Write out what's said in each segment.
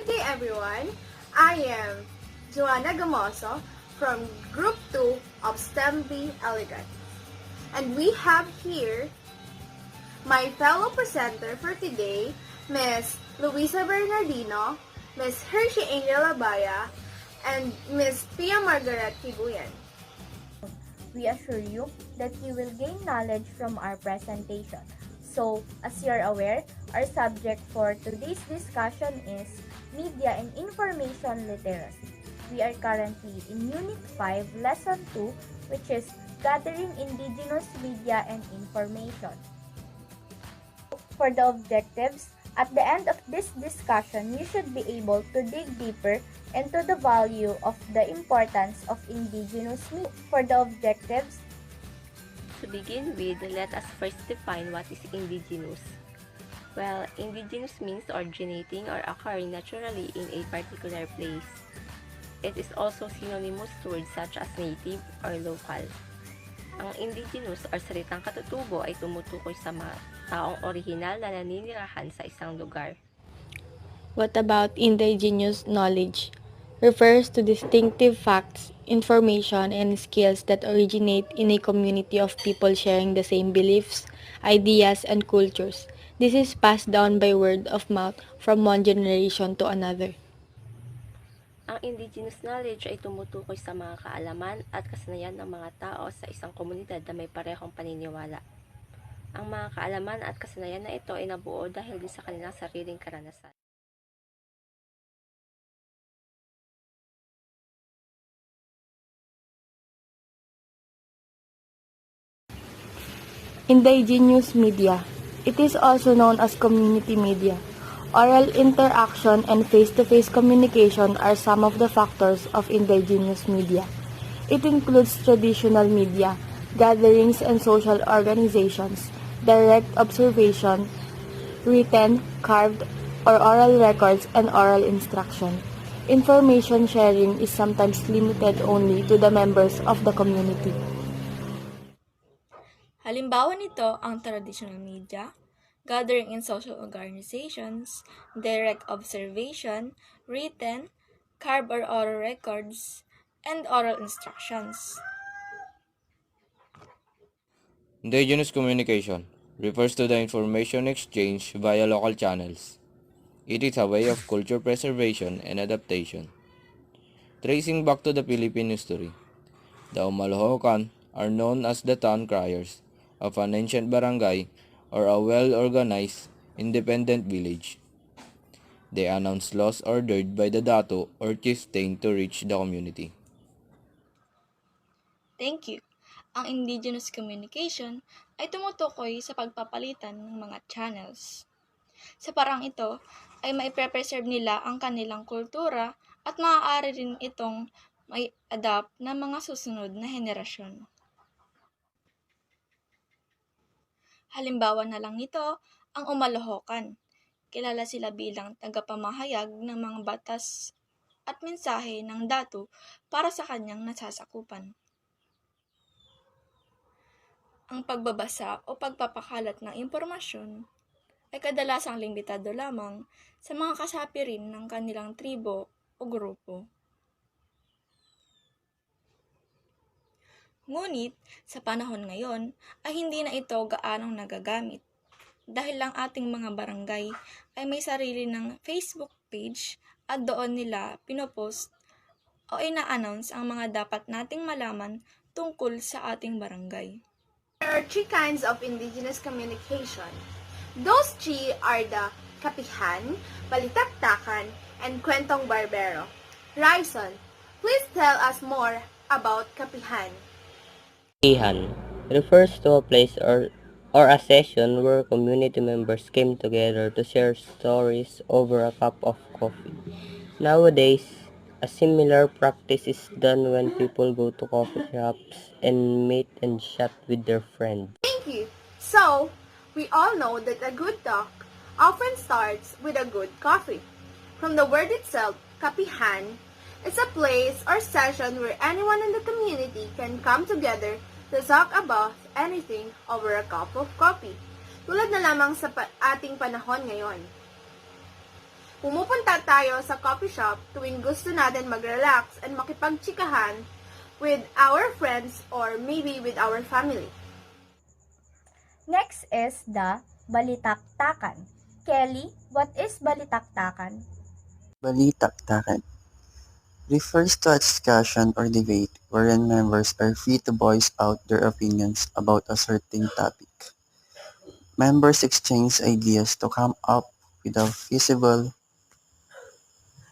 Good day everyone! I am Joanna Gamoso from Group 2 of STEM B Elegant. And we have here my fellow presenter for today, Ms. Luisa Bernardino, Ms. Hershey Angel Abaya, and Ms. Pia Margaret Kibuyan. We assure you that you will gain knowledge from our presentation. So, as you're aware, our subject for today's discussion is Media and Information Literacy. We are currently in Unit 5, Lesson 2, which is Gathering Indigenous Media and Information. For the objectives, at the end of this discussion, you should be able to dig deeper into the value of the importance of indigenous media. For the objectives, to begin with, let us first define what is indigenous. Well, indigenous means originating or occurring naturally in a particular place. It is also synonymous to words such as native or local. Ang indigenous or salitang katutubo ay tumutukoy sa mga taong orihinal na naninirahan sa isang lugar. What about indigenous knowledge? Refers to distinctive facts, information, and skills that originate in a community of people sharing the same beliefs, ideas, and cultures. This is passed down by word of mouth from one generation to another. Ang indigenous knowledge ay tumutukoy sa mga kaalaman at kasanayan ng mga tao sa isang komunidad na may parehong paniniwala. Ang mga kaalaman at kasanayan na ito ay nabuo dahil din sa kanilang sariling karanasan. Indigenous media. It is also known as community media. Oral interaction and face-to-face communication are some of the factors of indigenous media. It includes traditional media, gatherings and social organizations, direct observation, written, carved, or oral records, and oral instruction. Information sharing is sometimes limited only to the members of the community. Halimbawa nito ang traditional media, gathering in social organizations, direct observation, written, carved or oral records, and oral instructions. Indigenous communication refers to the information exchange via local channels. It is a way of culture preservation and adaptation. Tracing back to the Philippine history, the Umalohocan are known as the town criers of an ancient barangay or a well-organized, independent village. They announce laws ordered by the dato or chieftain to reach the community. Thank you. Ang indigenous communication ay tumutukoy sa pagpapalitan ng mga channels. Sa parang ito ay maiprepreserve nila ang kanilang kultura at maaari rin itong may adapt ng mga susunod na henerasyon. Halimbawa na lang nito ang Umalohocan. Kilala sila bilang tagapamahayag ng mga batas at mensahe ng dato para sa kanyang nasasakupan. Ang pagbabasa o pagpapakalat ng impormasyon ay kadalasang limitado lamang sa mga kasapi rin ng kanilang tribo o grupo. Ngunit, sa panahon ngayon, ay hindi na ito gaanong nagagamit dahil ang ating mga barangay ay may sarili ng Facebook page at doon nila pinopost o ina-announce ang mga dapat nating malaman tungkol sa ating barangay. There are three kinds of indigenous communication. Those three are the kapihan, balitaktakan, and kwentong barbero. Raison, please tell us more about kapihan. Kapihan refers to a place or a session where community members came together to share stories over a cup of coffee. Nowadays, a similar practice is done when people go to coffee shops and meet and chat with their friends. Thank you. So, we all know that a good talk often starts with a good coffee. From the word itself, kapihan, it's a place or session where anyone in the community can come together to talk about anything over a cup of coffee. Tulad na lamang sa ating panahon ngayon. Pumupunta tayo sa coffee shop tuwing gusto natin mag-relax and makipagtsikahan with our friends or maybe with our family. Next is the balitaktakan. Kelly, what is balitaktakan? Balitaktakan refers to a discussion or debate wherein members are free to voice out their opinions about a certain topic. Members exchange ideas to come up with a feasible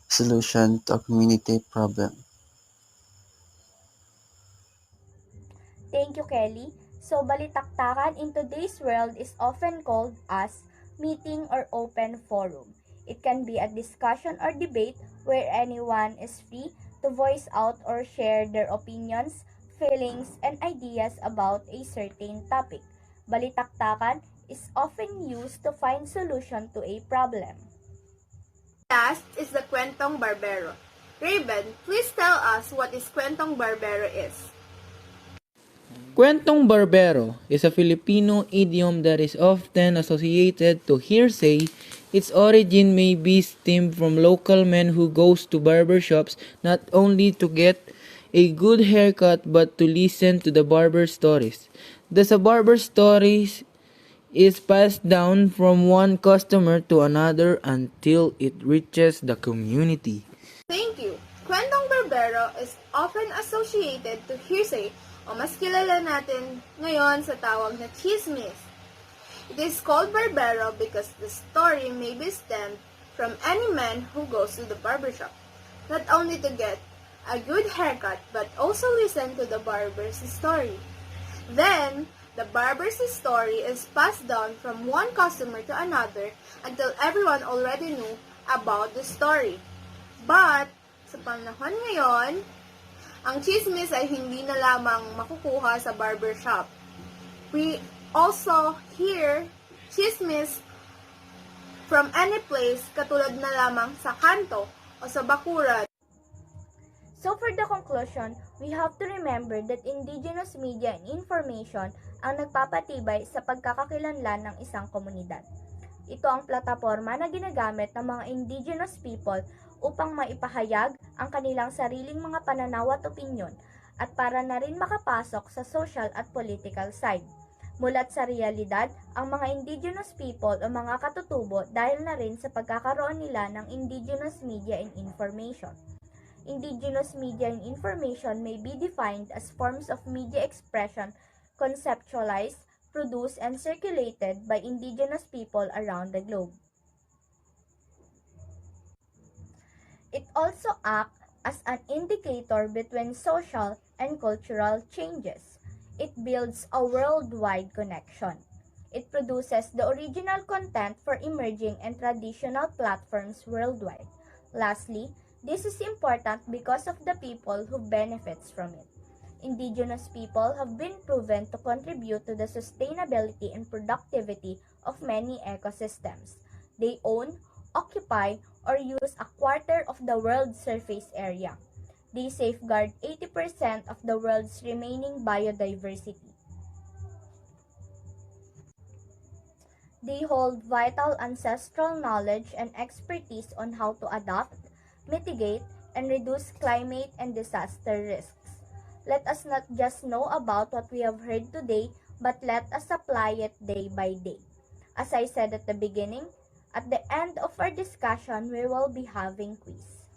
solution to a community problem. Thank you, Kelly. So, balitaktakan in today's world is often called as meeting or open forum. It can be a discussion or debate where anyone is free to voice out or share their opinions, feelings, and ideas about a certain topic. Balitaktakan is often used to find solution to a problem. Last is the Kwentong Barbero. Raven, please tell us what is Kwentong Barbero is. Kwentong Barbero is a Filipino idiom that is often associated to hearsay. Its origin may be stemmed from local men who goes to barbershops not only to get a good haircut but to listen to the barber stories. Thus, a barber stories is passed down from one customer to another until it reaches the community. Thank you. Kwentong Barbero is often associated to hearsay o mas kilala natin ngayon sa tawag na chismis. It is called Barbero because the story may be stemmed from any man who goes to the barbershop, not only to get a good haircut but also listen to the barber's story. Then, the barber's story is passed down from one customer to another until everyone already knew about the story. But, sa panahon ngayon, ang chismis ay hindi na lamang makukuha sa barbershop. We also hear chismis from any place katulad na lamang sa kanto o sa bakuran. So for the conclusion, we have to remember that indigenous media and information ang nagpapatibay sa pagkakakilanlan ng isang komunidad. Ito ang plataporma na ginagamit ng mga indigenous people upang maipahayag ang kanilang sariling mga pananaw at opinyon at para na rin makapasok sa social at political side. Mulat sa realidad, ang mga indigenous people o mga katutubo dahil na rin sa pagkakaroon nila ng indigenous media and information. Indigenous media and information may be defined as forms of media expression conceptualized, produced, and circulated by indigenous people around the globe. It also acts as an indicator between social and cultural changes. It builds a worldwide connection. It produces the original content for emerging and traditional platforms worldwide. Lastly, this is important because of the people who benefits from it. Indigenous people have been proven to contribute to the sustainability and productivity of many ecosystems. They own, occupy, or use a quarter of the world's surface area. They safeguard 80% of the world's remaining biodiversity. They hold vital ancestral knowledge and expertise on how to adapt, mitigate, and reduce climate and disaster risks. Let us not just know about what we have heard today, but let us apply it day by day. As I said at the beginning, at the end of our discussion, we will be having quiz.